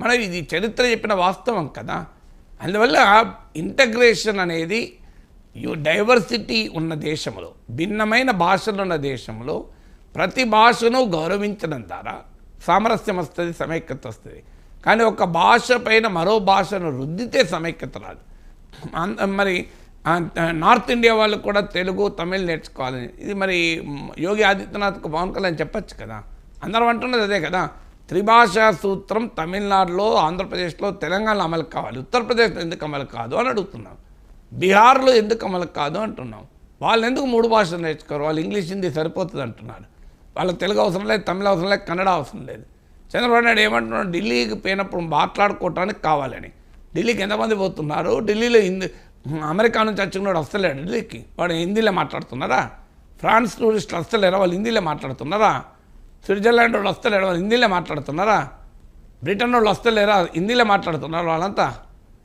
మనం ఇది చరిత్ర చెప్పిన వాస్తవం కదా. అందువల్ల ఇంటగ్రేషన్ అనేది డైవర్సిటీ ఉన్న దేశంలో, భిన్నమైన భాషలు ఉన్న దేశంలో ప్రతి భాషను గౌరవించడం ద్వారా సామరస్యం వస్తుంది, సమైక్యత వస్తుంది. కానీ ఒక భాష పైన మరో భాషను రుద్దితే సమైక్యత రాదు. మరి నార్త్ ఇండియా వాళ్ళు కూడా తెలుగు తమిళ్ నేర్చుకోవాలని, ఇది మరి యోగి ఆదిత్యనాథ్కు పవన్ కళ్యాణ్ చెప్పచ్చు కదా. అందరం అంటున్నది అదే కదా. త్రిభాషా సూత్రం తమిళనాడులో, ఆంధ్రప్రదేశ్లో, తెలంగాణలో అమలు కావాలి, ఉత్తరప్రదేశ్లో ఎందుకు అమలు కాదు అని అడుగుతున్నాం. బీహార్లో ఎందుకు అమలు కాదు అంటున్నాం. వాళ్ళు ఎందుకు 3 భాషలు నేర్చుకోరు? వాళ్ళు ఇంగ్లీష్ హిందీ సరిపోతుంది అంటున్నారు. వాళ్ళకి తెలుగు అవసరం లేదు, తమిళ అవసరం లేదు, కన్నడ అవసరం లేదు. చంద్రబాబు నాయుడు ఏమంటున్నాడు? ఢిల్లీకి పోయినప్పుడు మాట్లాడుకోవటానికి కావాలని. ఢిల్లీకి ఎంతమంది పోతున్నారు? ఢిల్లీలో అమెరికా నుంచి వచ్చినవాడు వస్తలేడు ఢిల్లీకి, వాడు హిందీలో మాట్లాడుతున్నారా? ఫ్రాన్స్ టూరిస్టులు వస్తలేరా? వాళ్ళు హిందీలో మాట్లాడుతున్నారా? స్విట్జర్లాండ్ వాళ్ళు వస్తలేరు, వాళ్ళు హిందీలో మాట్లాడుతున్నారా? బ్రిటన్ వాళ్ళు వస్తలేరా? హిందీలో మాట్లాడుతున్నారు వాళ్ళంతా.